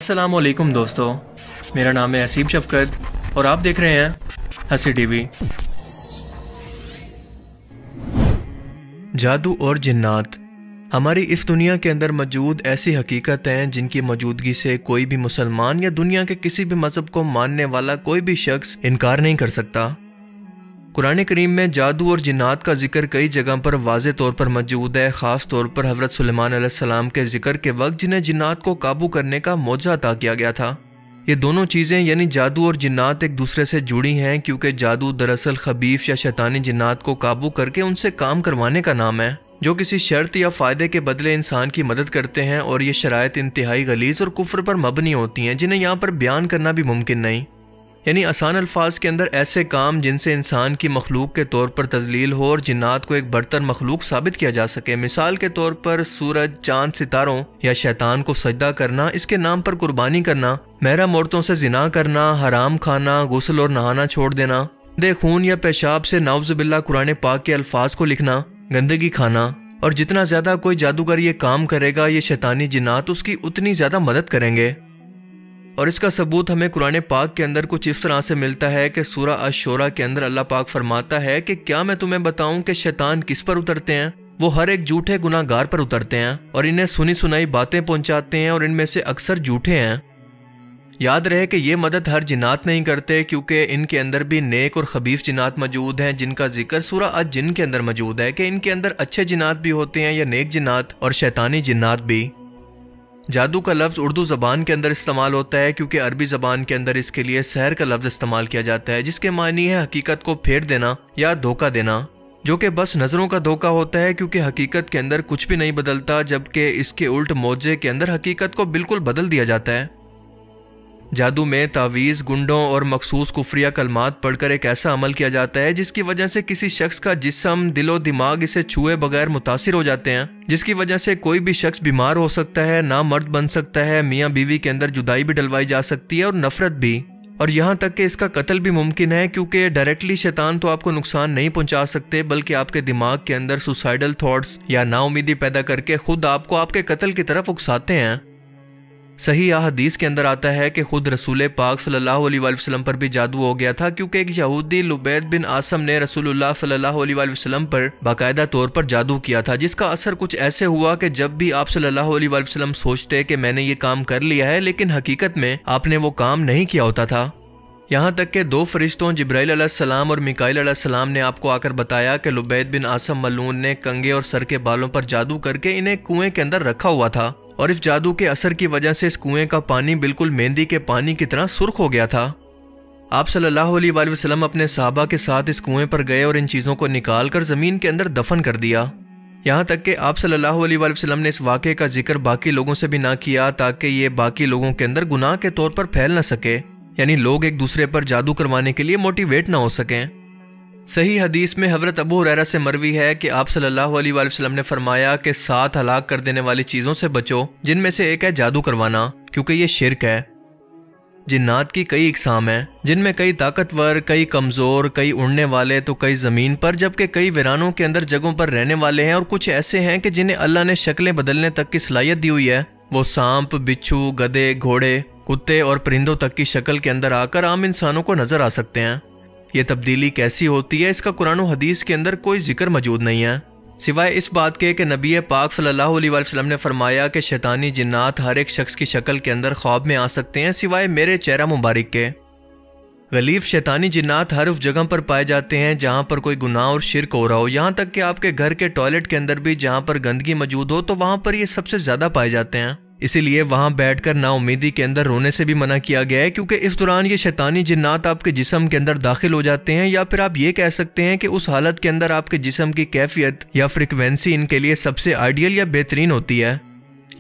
अस्सलामुअलैकुम दोस्तों, मेरा नाम है हसीब शफकत और आप देख रहे हैं हसी टीवी। जादू और जिन्नात हमारी इस दुनिया के अंदर मौजूद ऐसी हकीकत हैं जिनकी मौजूदगी से कोई भी मुसलमान या दुनिया के किसी भी मजहब को मानने वाला कोई भी शख्स इनकार नहीं कर सकता। कुरान करीम में जादू और जिन्नात का जिक्र कई जगह पर वाज़े तौर पर मौजूद है, ख़ास तौर पर हज़रत सुलेमान अलैहिस्सलाम के जिक्र के वक्त जिन्हें जिन्नात को काबू करने का मौजा अता किया गया था। ये दोनों चीज़ें यानी जादू और जिन्नात एक दूसरे से जुड़ी हैं, क्योंकि जादू दरअसल खबीफ या शैतानी जिन्नात को काबू करके उनसे काम करवाने का नाम है, जो किसी शर्त या फ़ायदे के बदले इंसान की मदद करते हैं। और ये शराइत इंतहाई गलीज़ और कुफ्र पर मबनी होती हैं, जिन्हें यहाँ पर बयान करना भी मुमकिन नहीं। यानी आसान अल्फाज के अंदर ऐसे काम जिनसे इंसान की मखलूक के तौर पर तजलील हो और जिन्नात को एक बरतर मखलूक साबित किया जा सके। मिसाल के तौर पर सूरज, चांद, सितारों या शैतान को सजदा करना, इसके नाम पर कुर्बानी करना, महरम औरतों से जिना करना, हराम खाना, गुस्ल और नहाना छोड़ देना, दे खून या पेशाब से नाउज़ुबिल्लाह कुरान पाक के अल्फाज को लिखना, गंदगी खाना। और जितना ज्यादा कोई जादूगर ये काम करेगा, ये शैतानी जिन्नात उसकी उतनी ज्यादा मदद करेंगे। और इसका सबूत हमें कुरान पाक के अंदर कुछ इस तरह से मिलता है कि सूरह अश-शूरा के अंदर अल्लाह पाक फरमाता है कि क्या मैं तुम्हें बताऊं कि शैतान किस पर उतरते हैं? वो हर एक झूठे गुनाहगार पर उतरते हैं और इन्हें सुनी सुनाई बातें पहुंचाते हैं और इनमें से अक्सर झूठे हैं। याद रहे कि ये मदद हर जिन्नात नहीं करते, क्योंकि इनके अंदर भी नेक और खबीफ जिन्नात मौजूद हैं, जिनका जिक्र सूरह अज-जिन के अंदर मौजूद है कि इनके अंदर अच्छे जिन्नात भी होते हैं या नेक जिन्नात और शैतानी जिन्नात भी। जादू का लफ्ज़ उर्दू ज़बान के अंदर इस्तेमाल होता है, क्योंकि अरबी ज़बान के अंदर इसके लिए सहर का लफ्ज़ इस्तेमाल किया जाता है, जिसके मानी है हकीकत को फेर देना या धोखा देना, जो कि बस नज़रों का धोखा होता है, क्योंकि हकीकत के अंदर कुछ भी नहीं बदलता, जबकि इसके उल्ट मौजे के अंदर हकीकत को बिल्कुल बदल दिया जाता है। जादू में तावीज़, गुंडों और मखसूस कुफ्रिया कलमात पढ़कर एक ऐसा अमल किया जाता है जिसकी वजह से किसी शख्स का जिस्म, दिलो दिमाग इसे छुए बगैर मुतासिर हो जाते हैं, जिसकी वजह से कोई भी शख्स बीमार हो सकता है, नामर्द बन सकता है, मियाँ बीवी के अंदर जुदाई भी डलवाई जा सकती है और नफरत भी, और यहाँ तक कि इसका कत्ल भी मुमकिन है, क्योंकि डायरेक्टली शैतान तो आपको नुकसान नहीं पहुंचा सकते, बल्कि आपके दिमाग के अंदर सुसाइडल थॉट्स या नाउमीदी पैदा करके खुद आपको आपके कत्ल की तरफ उकसाते हैं। सही हदीस के अंदर आता है कि खुद रसूल पाक सल्लल्लाहु अलैहि वसल्लम पर भी जादू हो गया था, क्योंकि एक यहूदी लुबैद बिन आसम ने रसूलुल्लाह सल्लल्लाहु अलैहि वसल्लम पर बाकायदा तौर पर जादू किया था, जिसका असर कुछ ऐसे हुआ कि जब भी आप सल्लल्लाहु अलैहि वसल्लम सोचते कि मैंने ये काम कर लिया है, लेकिन हकीकत में आपने वो काम नहीं किया होता था। यहाँ तक कि दो फरिश्तों जिब्राइल अलैहिस्सलाम और मिकाईल अलैहिस्सलाम ने आपको आकर बताया कि लुबैद बिन आसम मलून ने कंगे और सर के बालों पर जादू करके इन्हें कुएं के अंदर रखा हुआ था, और इस जादू के असर की वजह से इस कुएं का पानी बिल्कुल मेहंदी के पानी की तरह सुर्ख हो गया था। आप सल्लल्लाहु अलैहि वसल्लम अपने सहाबा के साथ इस कुएं पर गए और इन चीज़ों को निकाल कर ज़मीन के अंदर दफन कर दिया। यहाँ तक कि आप सल्लल्लाहु अलैहि वसल्लम ने इस वाक़े का जिक्र बाकी लोगों से भी ना किया, ताकि ये बाकी लोगों के अंदर गुनाह के तौर पर फैल न सके, यानी लोग एक दूसरे पर जादू करवाने के लिए मोटिवेट ना हो सकें। सही हदीस में हज़रत अबू हुरैरा से मरवी है कि आप सल्लल्लाहु अलैहि वसल्लम ने फरमाया कि 7 हलाक कर देने वाली चीज़ों से बचो, जिनमें से एक है जादू करवाना, क्योंकि ये शिर्क है। जिन्नात की कई इकसाम हैं, जिनमें कई ताकतवर, कई कमज़ोर, कई उड़ने वाले तो कई ज़मीन पर, जबकि कई वीरानों के अंदर जगहों पर रहने वाले हैं, और कुछ ऐसे हैं कि जिन्हें अल्लाह ने शक्लें बदलने तक की सलाहियत दी हुई है। वो सांप, बिच्छू, गधे, घोड़े, कुत्ते और परिंदों तक की शक्ल के अंदर आकर आम इंसानों को नजर आ सकते हैं। ये तब्दीली कैसी होती है, इसका कुरान और हदीस के अंदर कोई जिक्र मौजूद नहीं है, सिवाय इस बात के कि नबी पाक सल्लल्लाहु अलैहि वसल्लम ने फरमाया कि शैतानी जिन्नात हर एक शख्स की शक्ल के अंदर ख्वाब में आ सकते हैं, सिवाय मेरे चेहरा मुबारक के। गलीफ शैतानी जिन्नात हर उस जगह पर पाए जाते हैं जहाँ पर कोई गुनाह और शिर्क हो रहा हो, यहाँ तक कि आपके घर के टॉयलेट के अंदर भी जहाँ पर गंदगी मौजूद हो, तो वहाँ पर ये सबसे ज़्यादा पाए जाते हैं। इसीलिए वहाँ बैठकर नाउमीदी के अंदर रोने से भी मना किया गया है, क्योंकि इस दौरान ये शैतानी जिन्नात आपके जिस्म के अंदर दाखिल हो जाते हैं, या फिर आप ये कह सकते हैं कि उस हालत के अंदर आपके जिस्म की कैफियत या फ्रिक्वेंसी इनके लिए सबसे आइडियल या बेहतरीन होती है,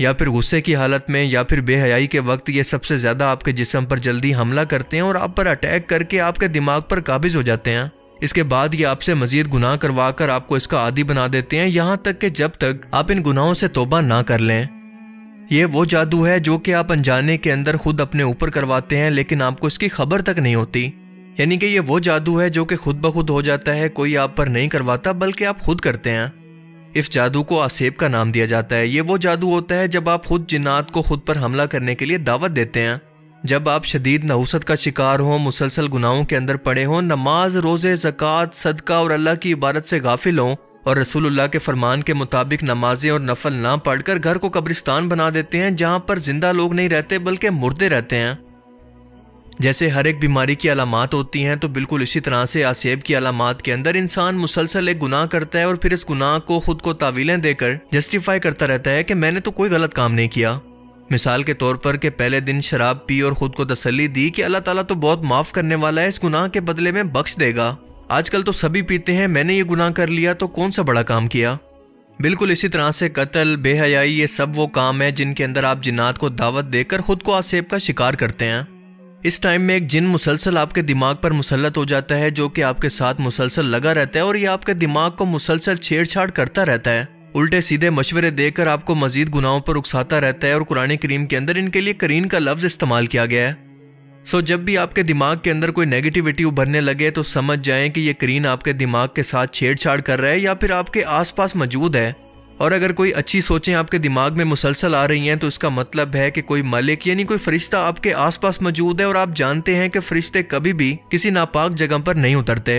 या फिर गुस्से की हालत में या फिर बेहयाई के वक्त ये सबसे ज़्यादा आपके जिस्म पर जल्दी हमला करते हैं और आप पर अटैक करके आपके दिमाग पर काबिज हो जाते हैं। इसके बाद ये आपसे मजीद गुनाह करवा कर आपको इसका आदी बना देते हैं, यहाँ तक कि जब तक आप इन गुनाहों से तौबा ना कर लें। ये वो जादू है जो कि आप अनजाने के अंदर खुद अपने ऊपर करवाते हैं, लेकिन आपको इसकी खबर तक नहीं होती। यानी कि ये वो जादू है जो कि खुद ब खुद हो जाता है, कोई आप पर नहीं करवाता बल्कि आप खुद करते हैं। इस जादू को आसेब का नाम दिया जाता है। ये वो जादू होता है जब आप खुद जिन्नात को खुद पर हमला करने के लिए दावत देते हैं। जब आप शदीद नहुसत का शिकार हो, मुसलसल गुनाहों के अंदर पड़े हों, नमाज, रोज़े, ज़कात, सदका और अल्लाह की इबादत से गाफिल हों और रसूलुल्लाह के फरमान के मुताबिक नमाजें और नफल ना पढ़कर घर को कब्रिस्तान बना देते हैं जहां पर जिंदा लोग नहीं रहते बल्कि मुर्दे रहते हैं। जैसे हर एक बीमारी की अलामात होती हैं, तो बिल्कुल इसी तरह से आसेब की अलामात के अंदर इंसान मुसलसल एक गुनाह करता है और फिर इस गुनाह को खुद को तावीलें देकर जस्टिफाई करता रहता है कि मैंने तो कोई गलत काम नहीं किया। मिसाल के तौर पर कि पहले दिन शराब पी और खुद को तसल्ली दी कि अल्लाह ताला तो बहुत माफ़ करने वाला है, इस गुनाह के बदले में बख्श देगा। आजकल तो सभी पीते हैं, मैंने ये गुनाह कर लिया तो कौन सा बड़ा काम किया। बिल्कुल इसी तरह से कत्ल, बेहयाई, ये सब वो काम है जिनके अंदर आप जिन्नात को दावत देकर खुद को आसेब का शिकार करते हैं। इस टाइम में एक जिन मुसलसल आपके दिमाग पर मुसल्लत हो जाता है जो कि आपके साथ मुसलसल लगा रहता है और ये आपके दिमाग को मुसलसल छेड़छाड़ करता रहता है, उल्टे सीधे मशवरे देकर आपको मजीद गुनाहों पर उकसाता रहता है। और कुरान करीम के अंदर इनके लिए करीन का लफ्ज इस्तेमाल किया गया है। सो जब भी आपके दिमाग के अंदर कोई नेगेटिविटी उभरने लगे तो समझ जाएं कि ये करीन आपके दिमाग के साथ छेड़छाड़ कर रहा है या फिर आपके आसपास मौजूद है। और अगर कोई अच्छी सोचें आपके दिमाग में मुसलसल आ रही हैं तो इसका मतलब है कि कोई मालिक यानी कोई फरिश्ता आपके आसपास मौजूद है और आप जानते हैं कि फरिश्ते कभी भी किसी नापाक जगह पर नहीं उतरते।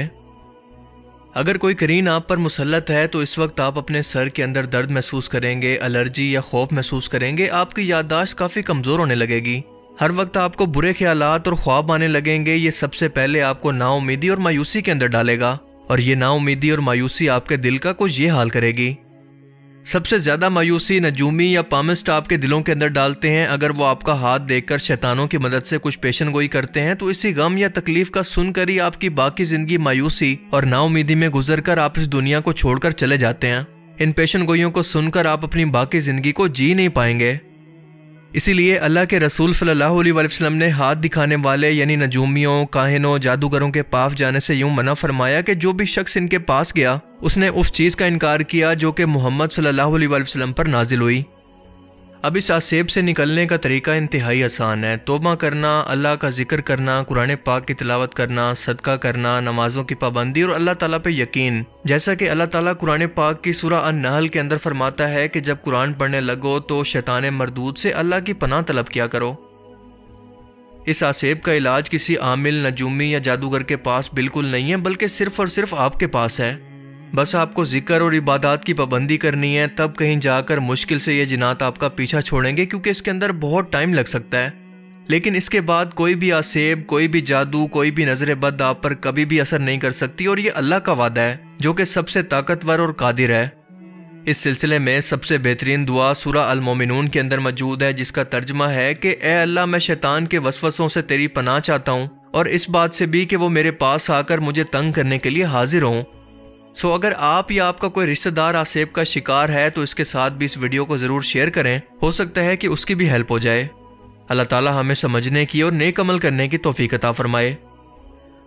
अगर कोई करीन आप पर मुसल्लत है तो इस वक्त आप अपने सर के अंदर दर्द महसूस करेंगे, एलर्जी या खौफ महसूस करेंगे, आपकी याददाश्त काफ़ी कमज़ोर होने लगेगी, हर वक्त आपको बुरे ख्यालात और ख्वाब आने लगेंगे। ये सबसे पहले आपको नाउमीदी और मायूसी के अंदर डालेगा और ये नाउमीदी और मायूसी आपके दिल का कुछ ये हाल करेगी। सबसे ज़्यादा मायूसी नजूमी या पामिस्ट आपके दिलों के अंदर डालते हैं। अगर वो आपका हाथ देखकर शैतानों की मदद से कुछ पेशन गोई करते हैं तो इसी गम या तकलीफ का सुनकर ही आपकी बाकी जिंदगी मायूसी और नाउमीदी में गुजरकर आप इस दुनिया को छोड़कर चले जाते हैं। इन पेशन गोइयों को सुनकर आप अपनी बाकी जिंदगी को जी नहीं पाएंगे। इसीलिए अल्लाह के रसूल सल्लल्लाहु अलैहि वसल्लम ने हाथ दिखाने वाले यानी नजूमियों, काहिनों, जादूगरों के पास जाने से यूं मना फरमाया कि जो भी शख्स इनके पास गया उसने उस चीज़ का इनकार किया जो कि मोहम्मद सल्लल्लाहु अलैहि वसल्लम पर नाजिल हुई। अब इस आसेब से निकलने का तरीका इंतहाई आसान है। तौबा करना, अल्लाह का जिक्र करना, कुरान पाक की तिलावत करना, सदका करना, नमाजों की पाबंदी और अल्लाह ताला पे यकीन। जैसा कि अल्लाह ताला कुरान पाक की सूरह अन-नहल के अंदर फरमाता है कि जब कुरान पढ़ने लगो तो शैतान मरदूद से अल्लाह की पनाह तलब किया करो। इस आसेब का इलाज किसी आमिल, नजूमी या जादूगर के पास बिल्कुल नहीं है, बल्कि सिर्फ और सिर्फ आपके पास है। बस आपको जिक्र और इबादत की पाबंदी करनी है, तब कहीं जाकर मुश्किल से ये जिन्नात आपका पीछा छोड़ेंगे, क्योंकि इसके अंदर बहुत टाइम लग सकता है। लेकिन इसके बाद कोई भी आसेब, कोई भी जादू, कोई भी नजर बद आप पर कभी भी असर नहीं कर सकती और ये अल्लाह का वादा है जो कि सबसे ताकतवर और कादिर है। इस सिलसिले में सबसे बेहतरीन दुआ सूरह अल-मोमिनून के अंदर मौजूद है, जिसका तर्जमा है कि ए अल्लाह, मैं शैतान के वसवसों से तेरी पनाह चाहता हूँ और इस बात से भी कि वो मेरे पास आकर मुझे तंग करने के लिए हाजिर हों। सो अगर आप या आपका कोई रिश्तेदार आसेब का शिकार है तो इसके साथ भी इस वीडियो को ज़रूर शेयर करें, हो सकता है कि उसकी भी हेल्प हो जाए। अल्लाह ताला हमें समझने की और नेक अमल करने की तौफीक अता फरमाए,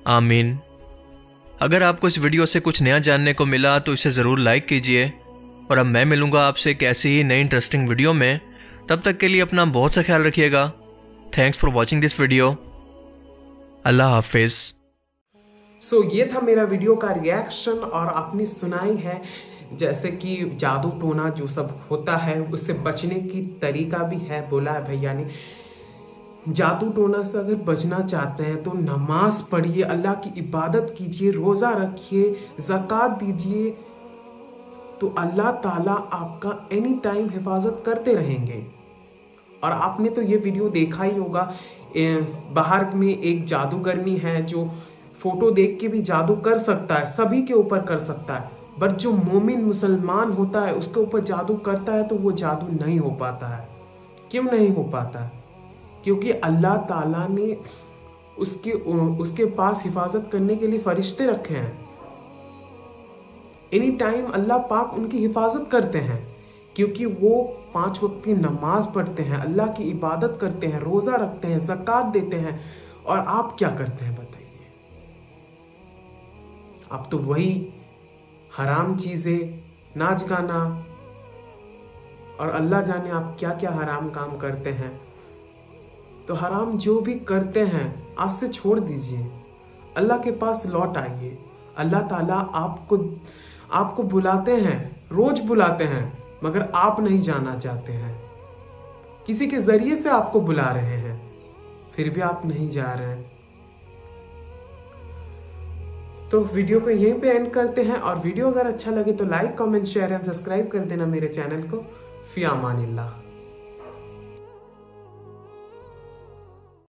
आमीन। अगर आपको इस वीडियो से कुछ नया जानने को मिला तो इसे ज़रूर लाइक कीजिए और अब मैं मिलूँगा आपसे एक ऐसी ही नई इंटरेस्टिंग वीडियो में। तब तक के लिए अपना बहुत सा ख्याल रखिएगा। Thanks for watching this video. अल्लाह हाफिज़। सो ये था मेरा वीडियो का रिएक्शन और आपने सुनाई है जैसे कि जादू टोना जो सब होता है उससे बचने की तरीका भी है, बोला है भैया ने। जादू टोना से अगर बचना चाहते हैं तो नमाज पढ़िए, अल्लाह की इबादत कीजिए, रोज़ा रखिए, ज़कात दीजिए, तो अल्लाह ताला आपका एनी टाइम हिफाजत करते रहेंगे। और आपने तो ये वीडियो देखा ही होगा, बाहर में एक जादूगरनी है जो फोटो देख के भी जादू कर सकता है, सभी के ऊपर कर सकता है, बट जो मोमिन मुसलमान होता है उसके ऊपर जादू करता है तो वो जादू नहीं हो पाता है। क्यों नहीं हो पाता? क्योंकि अल्लाह ताला ने उसके पास हिफाजत करने के लिए फरिश्ते रखे हैं। एनी टाइम अल्लाह पाक उनकी हिफाजत करते हैं, क्योंकि वो 5 वक्त की नमाज पढ़ते हैं, अल्लाह की इबादत करते हैं, रोज़ा रखते हैं, ज़कात देते हैं। और आप क्या करते हैं बताइए? आप तो वही हराम चीज़ें, नाच गाना और अल्लाह जाने आप क्या क्या हराम काम करते हैं। तो हराम जो भी करते हैं आज से छोड़ दीजिए, अल्लाह के पास लौट आइए। अल्लाह ताला आपको बुलाते हैं रोज बुलाते हैं मगर आप नहीं जाना चाहते हैं। किसी के जरिए से आपको बुला रहे हैं, फिर भी आप नहीं जा रहे हैं। तो वीडियो को यहीं पे एंड करते हैं, और वीडियो अगर अच्छा लगे तो like, comment, share and subscribe कर देना मेरे चैनल को। फी अमानिल्लाह।